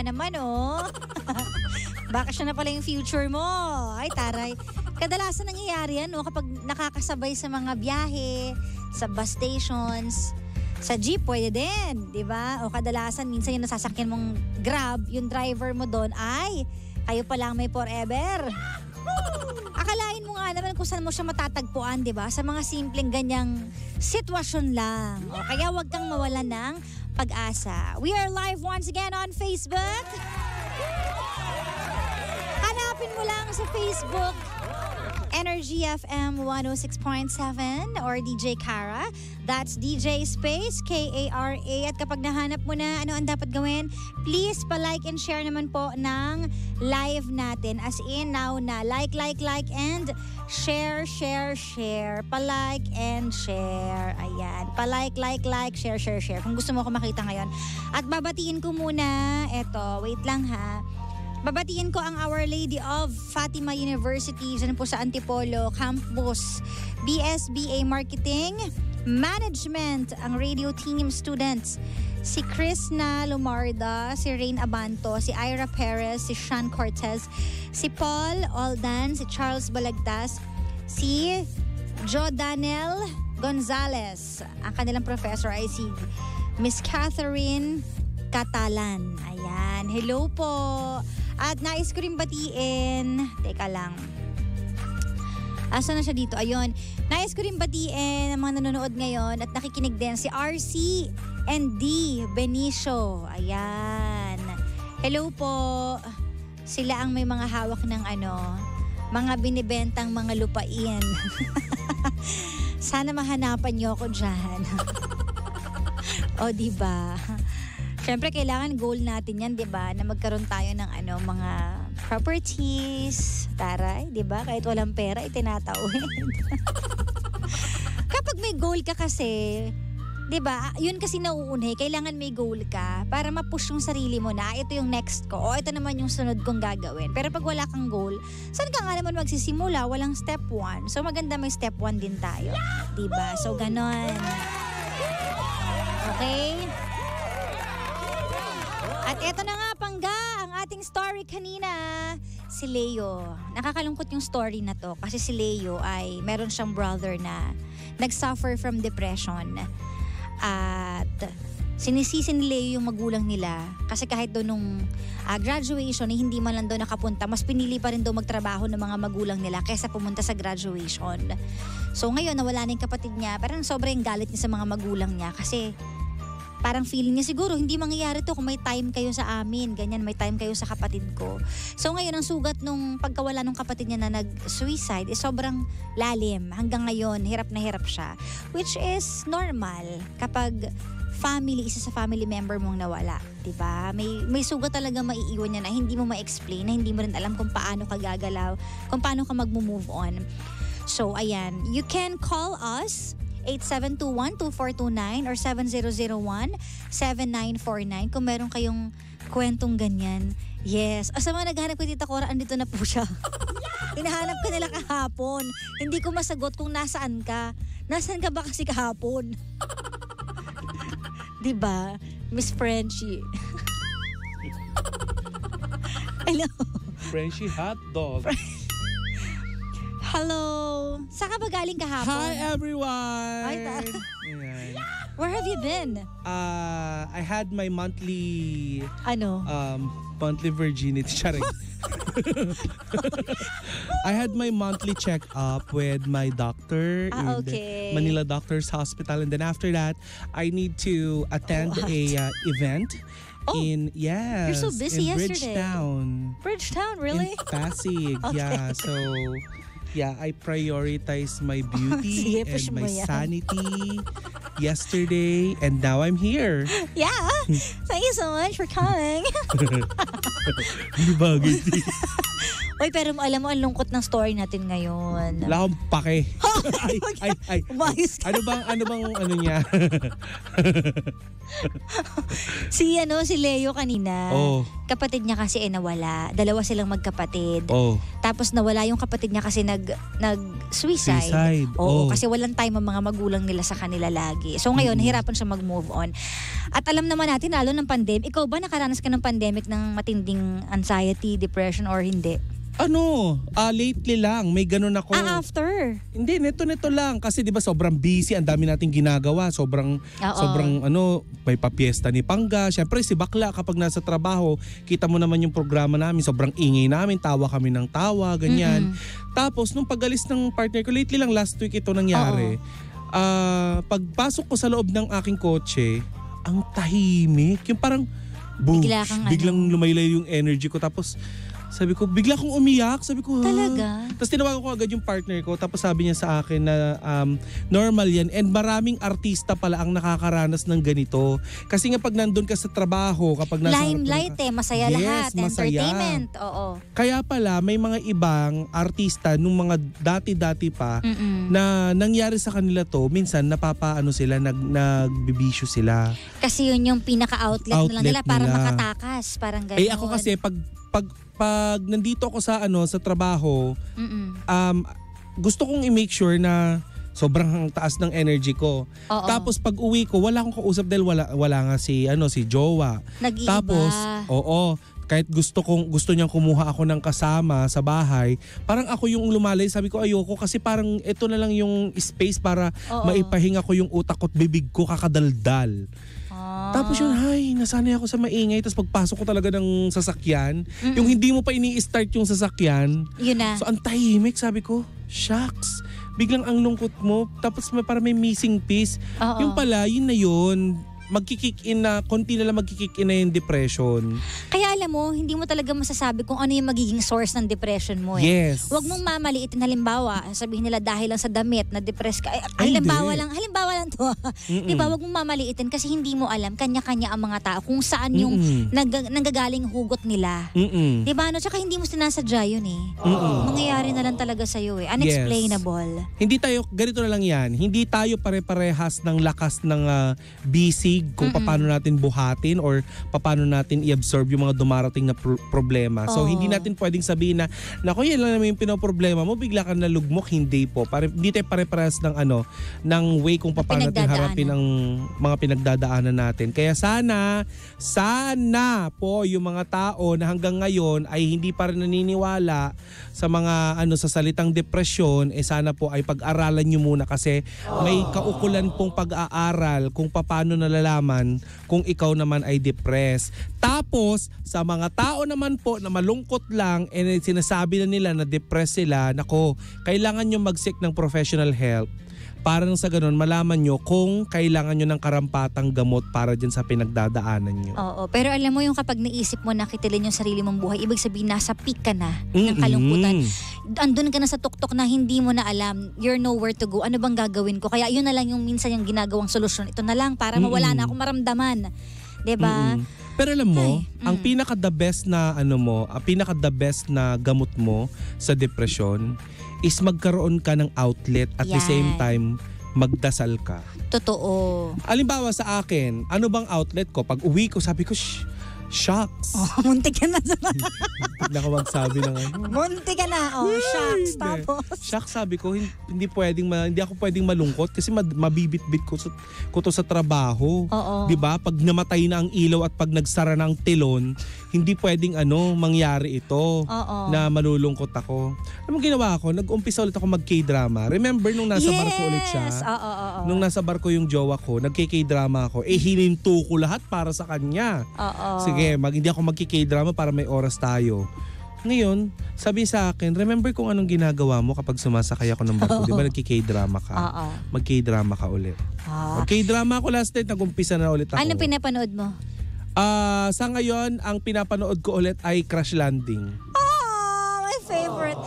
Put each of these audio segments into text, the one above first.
ka naman, oh. Baka siya na pala yung future mo. Ay, taray. Kadalasan nangyayari yan, no? Kapag nakakasabay sa mga biyahe, sa bus stations, sa jeep, pwede din, di ba? O kadalasan, minsan yung nasasakyan mong Grab, yung driver mo doon, ay, kayo pa lang may forever. Akalain mo nga naman kung saan mo siya matatagpuan, di ba? Sa mga simpleng ganyang sitwasyon lang. O kaya wag kang mawalan ng pag-asa. We are live once again on Facebook. Hanapin mo lang sa Facebook, Energy FM 106.7 or DJ Kara. That's DJ Space, K-A-R-A. At kapag nahanap mo na ano ang dapat gawin, please pa-like and share naman po ng live natin. As in, now na. Like, and share. Pa-like and share. Ayan. Pa-like, share. Kung gusto mo ko makita ngayon. At babatiin ko muna, eto, wait lang ha. Babatiin ko ang Our Lady of Fatima University dyan po sa Antipolo Campus. BSBA Marketing Management, ang radio team students. Si Krishna Lumarda, si Rain Abanto, si Ira Perez, si Sean Cortez, si Paul Oldan, si Charles Balagtas, si Jodanel Gonzalez. Ang kanilang professor ay si Miss Catherine Catalan. Ayan. Hello po. At nais ko rin batiin. Teka lang. Asa na siya dito? Ayun. Nais ko rin batiin ang mga nanonood ngayon at nakikinig din si RC and D Benicio. Ayan. Hello po. Sila ang may mga hawak ng mga binibentang mga lupain. Sana mahanapan niyo ako dyan. O, diba? Siyempre, kailangan goal natin yan, di ba? Na magkaroon tayo ng mga properties. Taray, di ba? Kahit walang pera, itinatawid. Kapag may goal ka kasi, di ba? Yun kasi nauunay. Kailangan may goal ka para ma-push yung sarili mo na ito yung next ko o ito naman yung sunod kong gagawin. Pero pag wala kang goal, saan ka nga naman magsisimula? Walang step 1. So, maganda may step 1 din tayo. Di ba? So, ganon. Okay? At eto na nga, Pangga, ang ating story kanina. Si Leo. Nakakalungkot yung story na to kasi si Leo ay meron siyang brother na nag-suffer from depression. At sinisisi ni Leo yung magulang nila kasi kahit doon nung graduation hindi man lang daw nakapunta, mas pinili pa rin daw magtrabaho ng mga magulang nila kaysa pumunta sa graduation. So ngayon, nawala na yung kapatid niya. Parang sobrang galit niya sa mga magulang niya kasi parang feeling niya siguro hindi mangyayari to kung may time kayo sa amin, ganyan, may time kayo sa kapatid ko. So ngayon ang sugat nung pagkawala nung kapatid niya na nag-suicide is sobrang lalim. Hanggang ngayon hirap na hirap siya, which is normal kapag isa sa family member mong nawala, 'di ba? May sugat talaga maiiwan niya na hindi mo ma-explain, na hindi mo rin alam kung paano ka gagalaw, kung paano ka mag-move on. So ayan, you can call us 8721-2429 or 7001-7949 kung meron kayong kwentong ganyan. Yes. Asa mga naghanap ko Tita Cora, andito na po siya. Hinahanap ka nila kahapon. Hindi ko masagot kung nasaan ka. Nasaan ka ba kasi kahapon? Diba? Miss Frenchie. Hello. Frenchie hot dog. Hello. Saan ka ba galing kahapon? Hi everyone. Ay, Ayan. Where have you been? I had my monthly monthly virginity. Charing. I had my monthly check-up with my doctor in the Manila Doctors Hospital, and then after that, I need to attend a event. You're so busy in yesterday. Bridgetown, really? In Pasig, yeah. So, yeah, I prioritize my beauty and my sanity yesterday, and now I'm here. Yeah, thank you so much for coming. Uy, pero alam mo, ang lungkot ng story natin ngayon. Wala akong pake. ay. Umayos ka. Ano bang ano niya? Si Leo kanina. Oh. Kapatid niya kasi nawala. Dalawa silang magkapatid. Oh. Tapos nawala yung kapatid niya kasi nag-suicide. Suicide. Oo, kasi walang time ang mga magulang nila sa kanila lagi. So ngayon, nahirapan siya mag-move on. At alam naman natin, lalo ng pandemic, ikaw ba nakaranas ka ng pandemic ng matinding anxiety, depression, or hindi? Lately lang, may ganun ako. After? Hindi, neto lang. Kasi di ba sobrang busy, ang dami nating ginagawa. Sobrang may papiesta ni Pangga. Siyempre si Bakla kapag nasa trabaho, kita mo naman yung programa namin. Sobrang ingay namin, tawa kami ng tawa, ganyan. Tapos nung pag-alis ng partner ko, lately lang, last week ito nangyari. Pagpasok ko sa loob ng aking kotse, ang tahimik. Yung parang, biglang lumaylay yung energy ko. Tapos, sabi ko, bigla akong umiyak. Sabi ko, talaga? Tapos tinawagan ko agad yung partner ko. Tapos sabi niya sa akin na normal yan. And maraming artista pala ang nakakaranas ng ganito. Kasi nga pag nandun ka sa trabaho, kapag nasa limelight masaya lahat. Masaya. Entertainment. Oo. Kaya pala, may mga ibang artista nung mga dati-dati pa na nangyari sa kanila to, minsan napapaano sila, nagbibisyo sila. Kasi yun yung pinaka-outlet na lang nila para makatakas. Parang ganun. Ako kasi pag nandito ako sa trabaho, gusto kong i-make sure na sobrang taas ng energy ko. Oo. Tapos pag uwi ko, wala akong kausap dahil wala nga si jowa. Nag-iiba. Tapos, kahit gusto niyang kumuha ako ng kasama sa bahay, parang ako yung lumalay, sabi ko ayoko kasi parang ito na lang yung space para maipahinga ko yung utak ko at bibig ko kakadaldal. Tapos yun, nasanay ako sa maingay. Tapos pagpasok ko talaga ng sasakyan, yung hindi mo pa ini-start yung sasakyan. Yun na. So ang tahimik, sabi ko, shucks. Biglang ang lungkot mo. Tapos parang may missing piece. Yung pala, yun na yun. Magkikick in na, konti na lang magkikick in na yung depression. Kaya alam mo, hindi mo talaga masasabi kung ano yung magiging source ng depression mo eh. Yes. Huwag mong mamaliitin, halimbawa, sabihin nila dahil lang sa damit na depressed ka. Halimbawa lang to. Diba, huwag mong mamaliitin kasi hindi mo alam, kanya-kanya ang mga tao kung saan yung nanggagaling hugot nila. Diba, tsaka hindi mo sinasadya yun eh. Mangyayari na lang talaga sa'yo eh. Unexplainable. Yes. Hindi tayo, ganito na lang yan, hindi tayo pare-parehas ng lakas ng bisig kung paano natin buhatin or paano natin i-absorb yung mga dumarating na problema. So hindi natin pwedeng sabihin na, naku, yan lang naman yung pinoproblema mo, bigla ka nalugmok. Hindi po. Hindi tayo pare-parehas ng way kung paano natin harapin ang mga pinagdadaanan natin. Kaya sana po yung mga tao na hanggang ngayon ay hindi pa rin naniniwala sa mga sa salitang depresyon, sana po ay pag-aralan nyo muna kasi may kaukulan pong pag-aaral kung paano nalalaman kung ikaw naman ay depressed. Tapos, sa mga tao naman po na malungkot lang sinasabi na nila na depressed sila, nako, kailangan nyo mag-seek ng professional help. Para nang sa ganun, malaman nyo kung kailangan nyo ng karampatang gamot para dyan sa pinagdadaanan nyo. Oo, pero alam mo yung kapag naisip mo nakitilin yung sarili mong buhay, ibig sabihin nasa peak ka na ng kalungkutan. Andun ka na sa tuktok na hindi mo na alam, you're nowhere to go. Ano bang gagawin ko? Kaya yun na lang yung minsan yung ginagawang solusyon. Ito na lang para mawala na akong maramdaman. Diba? Pero alam mo, ang pinaka-the best na pinaka-the best na gamot mo sa depression is magkaroon ka ng outlet at the same time magdasal ka. Totoo. Halimbawa sa akin, ano bang outlet ko? Pag uwi ko, sabi ko, shucks. Muntik ka na. Hindi ako magsabi ng Muntik ka na. Shucks. Tapos? Shucks, sabi ko, hindi ako pwedeng malungkot kasi mabibitbit ko to sa trabaho. Diba? Pag namatay na ang ilaw at pag nagsara na ang tilon, hindi pwedeng mangyari ito na malulungkot ako. Ano ginawa ko? Nag-umpisa ulit ako mag-K-drama. Remember nung nasa barko ulit siya? Nung nasa barko yung jowa ko, nag-K-drama ako. Hininto ko lahat para sa kanya. Sige, hindi ako mag-K-drama para may oras tayo. Ngayon, sabi sa akin, remember kung anong ginagawa mo kapag sumasakay ako ng barko. Di ba nag-K-drama ka? Mag-K-drama ka ulit. Mag-K-drama ako last night, nag-umpisa na ulit ako. Anong pinapanood mo? Sa ngayon, ang pinapanood ko ulit ay Crash Landing. My favorite.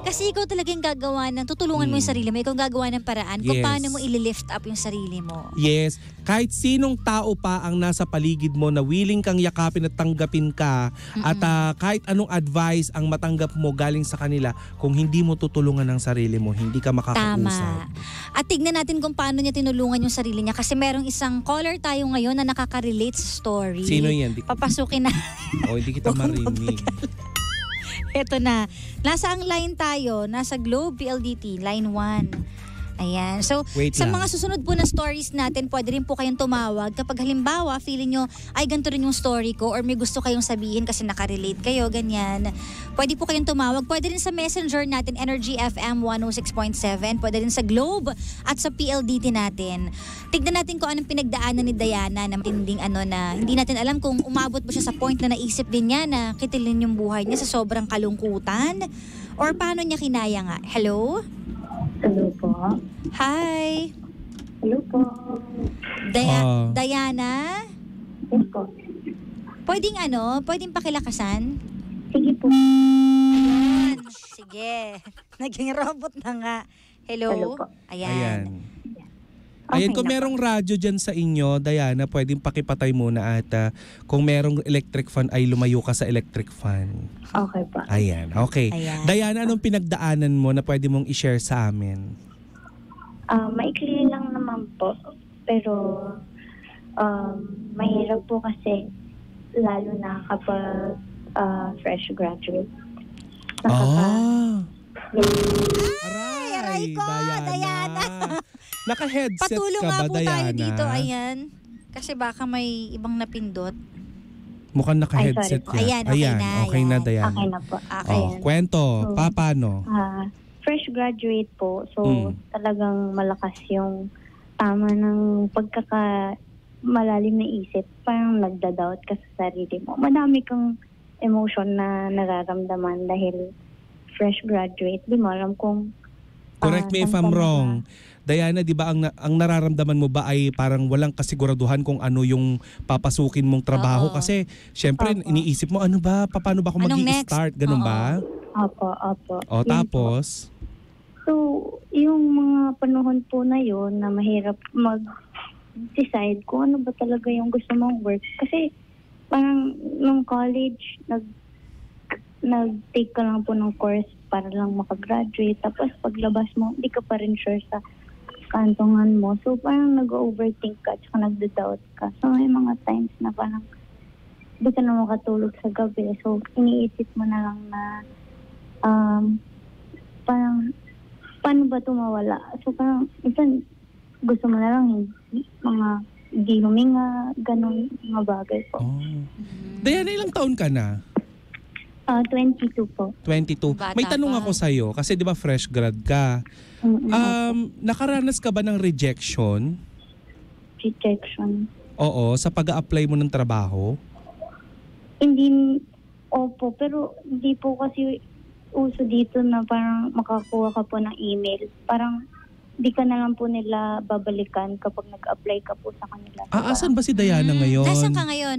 Kasi ikaw talaga yung gagawa ng, tutulungan mo yung sarili mo, ikaw gagawa ng paraan kung Yes. paano mo i-lift up yung sarili mo. Yes, kahit sinong tao pa ang nasa paligid mo na willing kang yakapin at tanggapin ka at kahit anong advice ang matanggap mo galing sa kanila, kung hindi mo tutulungan ang sarili mo, hindi ka makakausap. Tama. At tignan natin kung paano niya tinulungan yung sarili niya kasi merong isang caller tayo ngayon na nakaka-relate sa story. Sino yan? Papasukin na. Hindi kita marinig. Ito na. Nasa ang line tayo, nasa Globe PLDT, line 1. Ayan. So, Wait sa lang. mga susunod po na stories natin, pwede rin po kayong tumawag. Kapag halimbawa, feeling nyo, ay ganito rin yung story ko or may gusto kayong sabihin kasi nakarelate kayo, ganyan. Pwede po kayong tumawag. Pwede rin sa messenger natin, Energy FM 106.7. Pwede rin sa Globe at sa PLDT natin. Tignan natin kung anong pinagdaanan ni Diana na matinding na hindi natin alam kung umabot ba siya sa point na naisip din niya na kitilin yung buhay niya sa sobrang kalungkutan or paano niya kinaya nga. Hello? Hello po. Hi! Hello po. Diana? Yes po. Pwedeng pakilakasan? Sige po. Ayan. Sige. Naging robot na nga. Hello? Hello po. Ayan. Okay Ayan, kung na po. merong radyo dyan sa inyo, Diana, pwedeng pakipatay muna at kung merong electric fan ay lumayo ka sa electric fan. Okay po. Ayan, okay. Ayan. Diana, anong pinagdaanan mo na pwede mong i-share sa amin? Maikli lang naman po. Pero mahirap po kasi lalo na kapag fresh graduate. Aray ko, Diana. Naka-headset Patulong ka nga ba, po tayo Diana? dito. Ayan. Kasi baka may ibang napindot. Mukhang naka-headset Ay, sorry po. ka. Ayan, okay na, okay na, ayan. Diana. Okay na po. Okay. Ayan. Kwento, So, paano? Fresh graduate po. So, talagang malakas yung tama ng malalim na isip. Parang nagda-doubt ka sa sarili mo. Madami kang emotion na nararamdaman dahil fresh graduate. Di mo alam kung Correct me if saan I'm ka wrong. Diana, di ba ang nararamdaman mo ba ay parang walang kasiguraduhan kung ano yung papasukin mong trabaho? Oo. Kasi syempre Opo. iniisip mo, paano ba ako Anong mag-i-start? next? Ganun Oo. ba? Opo. O Yun po. tapos? So, yung mga panahon po na yun na mahirap mag-decide kung ano ba talaga yung gusto mong work. Kasi parang nung college, nag-take ka lang po ng course para lang makagraduate. Tapos paglabas mo, hindi ka pa rin sure sa kantongan mo. So parang nag-overthink ka at nagda-doubt ka. So may mga times na parang hindi ka na makatulog sa gabi. So iniisip mo na lang na parang paano ba ito mawala? So parang minsan gusto mo na lang mga hindi huminga, ganun mga bagay po. Oh. Diana, ilang taon ka na? 22 po. 22. Bata May tanong pa. ako sa'yo, kasi di ba fresh grad ka. Nakaranas ka ba ng rejection? Rejection. Oo, sa pag-a-apply mo ng trabaho? Hindi, opo, pero hindi po kasi uso dito na parang makakuha ka po ng email. Parang di ka na lang po nila babalikan kapag nag-apply ka po sa kanila. Asan ba si Diana ngayon? Nasaan ka ngayon?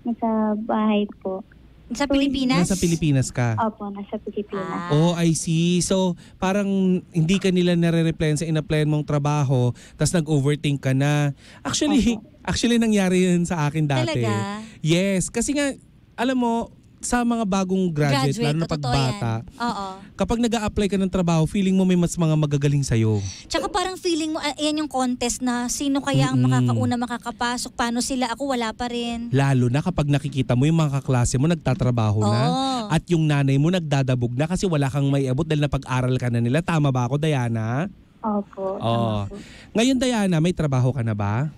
Nasa bahay po. Sa Pilipinas? Nasa Pilipinas ka? Opo, nasa Pilipinas. Oh, I see. So, parang hindi ka nila nare-replyan sa in-applyan mong trabaho, tapos nag-overthink ka na. Actually nangyari yun sa akin dati. Talaga? Yes, kasi nga, alam mo, sa mga bagong graduate lalo na totoo pagbata, yan. Oo. kapag nag-a-apply ka ng trabaho, feeling mo may mas mga magagaling sa'yo. Tsaka parang feeling mo, yan yung contest na sino kaya ang makakauna makakapasok, paano sila, ako wala pa rin. Lalo na kapag nakikita mo yung mga kaklase mo nagtatrabaho na Oo. at yung nanay mo nagdadabog na kasi wala kang maiabot dahil napag-aral ka na nila. Tama ba ako, Diana? Opo. Oo. tama po. Ngayon, Diana, may trabaho ka na ba?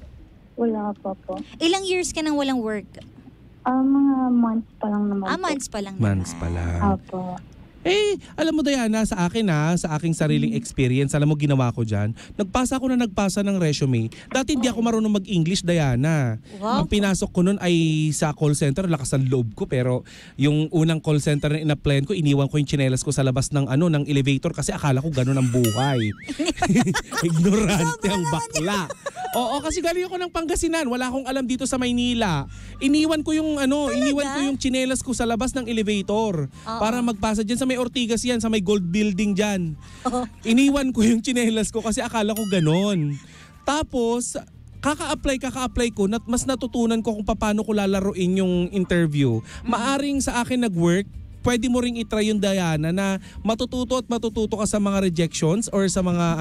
Wala pa po. Ilang years ka nang walang work? Mga months pa lang naman po. Months pa lang Months pa lang. Opo. Alam mo Diana, sa akin sa aking sariling experience, alam mo ginawa ko dyan, nagpasa ng resume. Dati hindi ako marunong mag-English, Diana. Wow. Ang pinasok ko nun ay sa call center, lakas ang loob ko, pero yung unang call center na in-applyan ko, iniwan ko yung tsinelas ko sa labas ng ng elevator kasi akala ko ganun ang buhay. Ignorante ang bakla. Oo, kasi galing ako ng Pangasinan, wala akong alam dito sa Maynila. Iniwan ko yung iniwan ko yung tsinelas ko sa labas ng elevator para magpasa diyan sa may may Ortigas yan, sa may gold building dyan. Oh. Iniwan ko yung tsinelas ko kasi akala ko ganon. Tapos, kaka-apply ko, mas natutunan ko kung paano ko lalaruin yung interview. Maaring sa akin nag-work, pwede mo ring itry yung Diana na matututo ka sa mga rejections or sa mga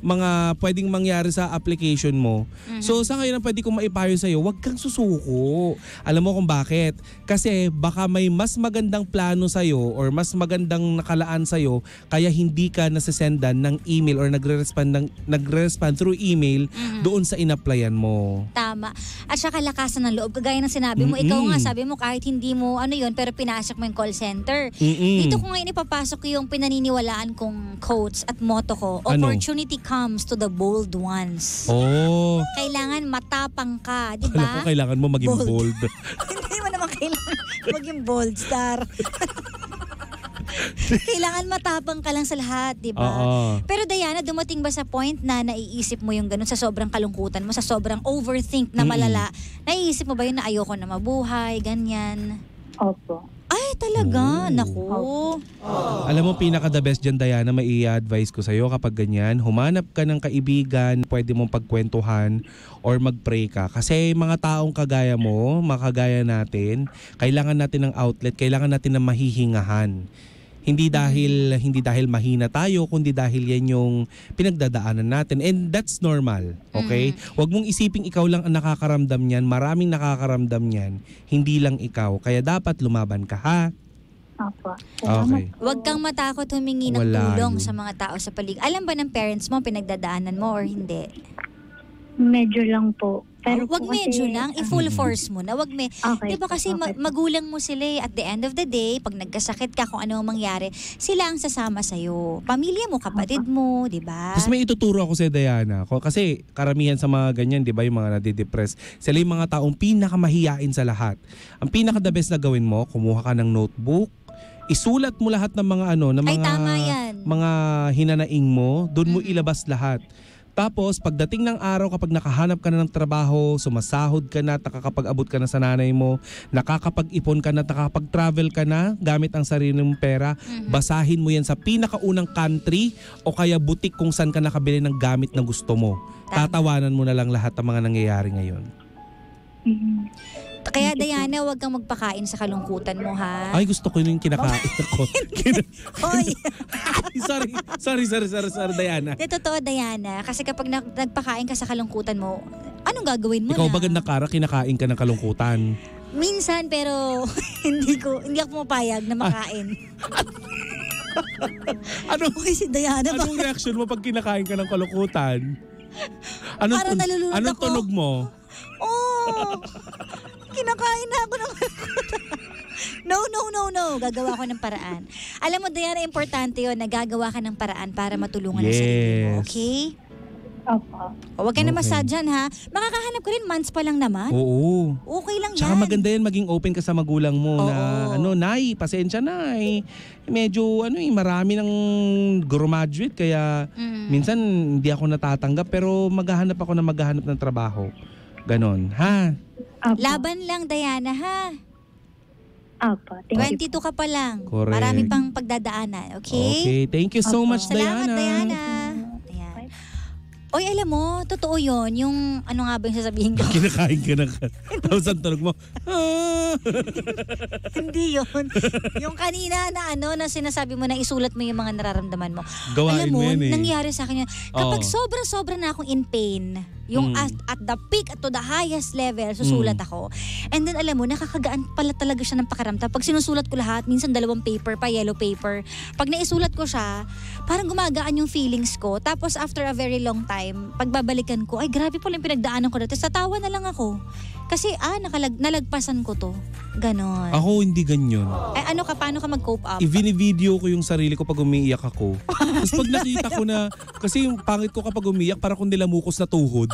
mga pwedeng mangyari sa application mo. So sa ngayon ang pwede kong maipayo sa iyo, huwag kang susuko. Alam mo kung bakit? Kasi baka may mas magandang plano sa iyo or mas magandang nakalaan sa iyo kaya hindi ka nasesendan ng email or nagre-respond through email doon sa inapplyan mo. Tama. At saka kalakasan ng loob. Kagaya ng sinabi mo, ikaw nga sabi mo kahit hindi mo pero pinasok mo yung call center. Dito ko ngayon ipapasok yung pinaniniwalaan kong quotes at motto ko. Opportunity comes to the bold ones. Oh. Kailangan matapang ka, di Alam ba? ko kailangan mo maging bold. Hindi mo naman kailangan maging bold star. Kailangan matapang ka lang sa lahat, di ba? Pero Diana, dumating ba sa point na naiisip mo yung ganun sa sobrang kalungkutan mo, sa sobrang overthink na malala, naiisip mo ba yun na ayoko na mabuhay, ganyan? Opo. Ay, talaga? Naku. Alam mo, pinaka-the best dyan, Diana, mai-advise ko sa'yo kapag ganyan, humanap ka ng kaibigan, pwede mong pagkwentuhan or mag-pray ka. Kasi mga taong kagaya mo, makagaya natin, kailangan natin ng outlet, kailangan natin ng mahihingahan. Hindi dahil mahina tayo, kundi dahil yan yung pinagdadaanan natin. And that's normal, okay? Huwag mong isiping ikaw lang ang nakakaramdam niyan. Maraming nakakaramdam niyan. Hindi lang ikaw. Kaya dapat lumaban ka, ha? Opo. Okay. Huwag kang matakot humingi ng tulong sa mga tao sa paligid. Alam ba ng parents mo pinagdadaanan mo or hindi? Medyo lang po. Pero wag medyo lang, i-full force mo na. Wag Okay, 'di ba kasi magulang mo sila at the end of the day, pag nagkasakit ka kung ano ang mangyari, sila ang sasama sa iyo. Pamilya mo, kapatid mo, 'di ba? Tapos may ituturo ako sa Diana. Kasi karamihan sa mga ganyan, 'di ba, yung mga nadidepress, sila yung mga taong pinakamahiyain sa lahat. Ang pinaka-the best na gawin mo, kumuha ka ng notebook, isulat mo lahat ng mga Ay, tama yan. mga hinanaing mo, doon mo ilabas lahat. Tapos, pagdating ng araw, kapag nakahanap ka na ng trabaho, sumasahod ka na, nakakapag-abot ka na sa nanay mo, nakakapag-ipon ka na, nakakapag-travel ka na, gamit ang sarili mong pera, basahin mo yan sa pinakaunang country o kaya butik kung saan ka nakabili ng gamit na gusto mo. Tatawanan mo na lang lahat ng mga nangyayari ngayon. Kaya Diana, huwag kang magpakain sa kalungkutan mo, ha? Ay, gusto ko yung kinakain ako. Hoy! Sorry, Diana. Di, totoo, Diana. Kasi kapag nagpakain ka sa kalungkutan mo, anong gagawin mo Ikaw na? bagad na Kara, kinakain ka ng kalungkutan? Minsan, pero hindi ako pumapayag na makain. Uy, si Diana ba? Anong reaction mo pag kinakain ka ng kalungkutan? Parang nalulunod anong ako. tunog mo? Oh! Kinakain na ako ng No. Gagawa ko ng paraan. Alam mo, Diana, importante yun na gagawa ka ng paraan para matulungan ang sarili mo. Okay? Opo. Huwag ka na masadyan, ha? Makakahanap ko rin, months pa lang naman. Oo. Okay lang yan. Tsaka maganda yan, maging open ka sa magulang mo na, Nay, pasensya na medyo, marami ng graduate, kaya minsan hindi ako natatanggap, pero maghahanap ng trabaho. Ganon, ha? Opo. Laban lang, Diana, ha? Opo. Thank you. 22 ka pa lang. Correct. Marami pang pagdadaanan, okay? Okay, thank you so much, Salamat, Diana. Diana. Ayan. Oy, alam mo, totoo yon. Yung, ano nga ba yung sasabihin ko? Kinakain ka ng tapos ang tunog mo, Hindi yun. Yung kanina na na sinasabi mo na isulat mo yung mga nararamdaman mo. Gawain alam mo, mo yan eh. nangyari sa akin yun. Kapag Oo. sobra na akong in pain, yung at the peak, at to the highest level, susulat ako. And then alam mo, nakakagaan pala talaga siya ng pakiramdam. Pag sinusulat ko lahat, minsan 2 paper pa, yellow paper. Pag naisulat ko siya, parang gumagaan yung feelings ko. Tapos after a very long time, pagbabalikan ko, ay grabe pala yung pinagdaanan ko dati. Sa tawa na lang ako. Kasi nalagpasan ko to. Ganon. Ako hindi ganyan. Ay, paano ka mag-cope up? I-video ko yung sarili ko pag umiiyak ako. Tapos pag nakita ko na, kasi yung pangit ko kapag umiiyak, para kung nilamukos na tuhod.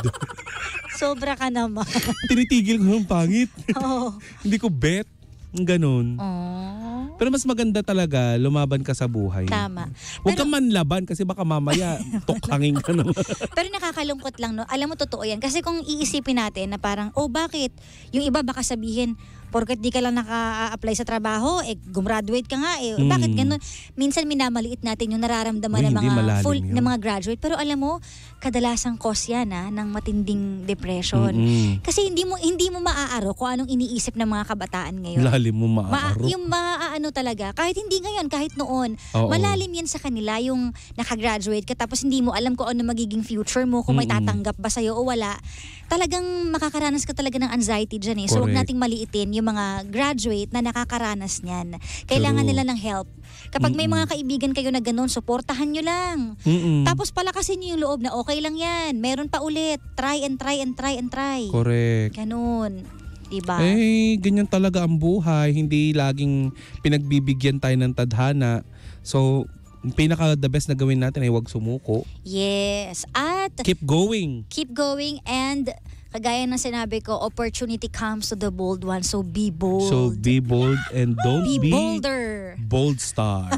Sobra ka naman. Tinitigil ko yung pangit. Oo. Hindi ko bet. Ganon. Oh. Pero mas maganda talaga, lumaban ka sa buhay. Tama. Huwag kang manlaban kasi baka mamaya tukhangin ka naman. Pero nakakalungkot lang, no? Alam mo, totoo yan. Kasi kung iisipin natin na parang, bakit? Yung iba baka sabihin, porket di ka lang naka-apply sa trabaho, gumraduate ka nga eh. Bakit ganun? Minsan minamaliit natin yung nararamdaman Uy, ng hindi mga malalim yun. ng mga graduate. Pero alam mo, kadalasang cause yan ng matinding depression. Kasi hindi mo maaaro kung anong iniisip ng mga kabataan ngayon. Lalim mo maaaro. Yung maaano talaga, kahit hindi ngayon, kahit noon, Oo. malalim yan sa kanila yung nakagraduate ka tapos hindi mo alam kung ano magiging future mo, kung may tatanggap ba sa'yo o wala. Talagang makakaranas ka talaga ng anxiety dyan eh. So huwag Correct. nating maliitin yung mga graduate na nakakaranas niyan. Kailangan True. nila ng help. Kapag may mga kaibigan kayo na ganun, suportahan nyo lang. Tapos palakasin nyo yung loob na okay lang yan. Meron pa ulit. Try and try and try and try. Correct. Ganun. Diba? Ganyan talaga ang buhay. Hindi laging pinagbibigyan tayo ng tadhana. So, pinaka-the best na gawin natin ay huwag sumuko. Yes. At Keep going. and kagaya ng sinabi ko, opportunity comes to the bold one. So be bold. So, be bold and don't be be bolder. bold star.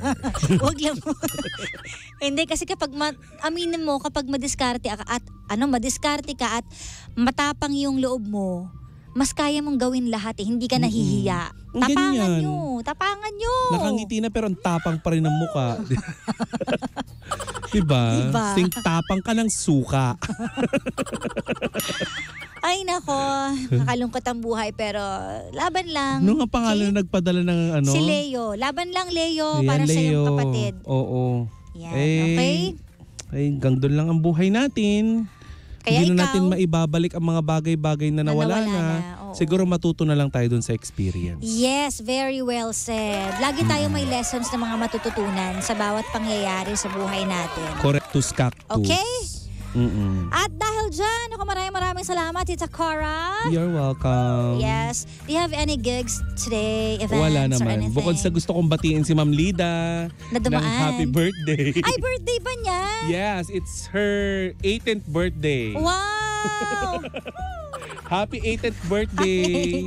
Huwag lang mo. Hindi kasi kapag aminin mo kapag madiskarte ka at madiskarte ka at matapang yung loob mo, mas kaya mong gawin lahat eh. Hindi ka nahihiya. Ang ganyan. Tapangan nyo. Nakangiti na pero ang tapang pa rin ng muka. Diba? Diba? Sing tapang ka ng suka. Ay nako, nakalungkot ang buhay pero laban lang. Ano nga pangalan na nagpadala ng ano? Si Leo. Laban lang Leo Ayan, para sa iyong Leo. kapatid. Oo. Yan, okay? Hanggang doon lang ang buhay natin. Kaya Hindi na ikaw, natin maibabalik ang mga bagay-bagay na nawala na. oo. Siguro matuto na lang tayo doon sa experience. Yes, very well said. Lagi tayo may lessons na mga matututunan sa bawat pangyayari sa buhay natin. Correctus cactus. Okay? Mm-mm. At dahil dyan, maraming salamat, Tita Cora. You're welcome. Yes. Do you have any gigs today, events Wala or naman. anything? Bukod sa gusto kong batiin si Ma'am Lida Na dumaan. ng happy birthday. Ay, birthday ba niya? Yes, it's her 18th birthday. Wow! Happy 18th birthday,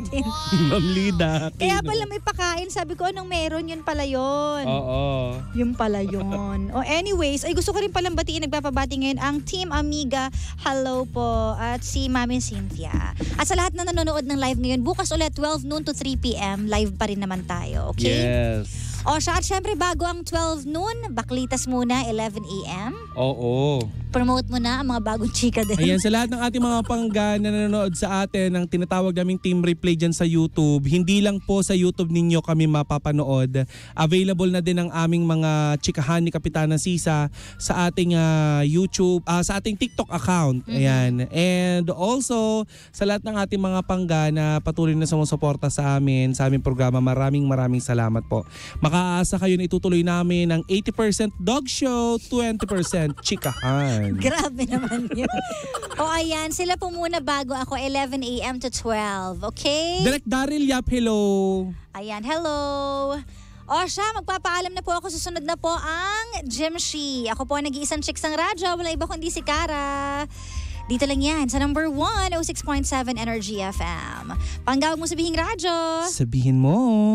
Ma'am Lida. Kaya Kino. pala may pakain. Sabi ko, anong meron? Yun pala yun. Oo. Yun pala yun. Anyways, ay gusto ko rin palang batiin, nagbababati ngayon ang Team Amiga. Hello po. At si Mami Cynthia. At sa lahat na nanonood ng live ngayon, bukas ulit 12 noon to 3 p.m. Live pa rin naman tayo. Okay? Yes. Siya at syempre bago ang 12 noon, baklitas muna 11 a.m. Oo. Promote mo na ang mga bagong chika din. Ayan, sa lahat ng ating mga pangga na nanonood sa atin ng tinatawag naming Team Replay dyan sa YouTube, hindi lang po sa YouTube ninyo kami mapapanood. Available na din ang aming mga chikahan ni Kapitana Sisa sa ating YouTube, sa ating TikTok account. Ayan. And also, sa lahat ng ating mga pangga na patuloy na sumusuporta sa aming programa, maraming salamat po. Makaasa kayo na itutuloy namin ang 80% dog show, 20% chikahan. Grabe naman yun. Ayan, sila po muna bago ako 11 a.m. to 12. Okay? Direct Daryl Yap, hello. Ayan, hello. Siya, magpapaalam na po ako. Susunod na po ang Jimshi. Ako po ang nag-iisang chicks ng radyo. Wala iba kundi si Kara. Dito lang yan sa number 1, 06.7 Energy FM. Panggawag mo sabihing radyo. Sabihin mo.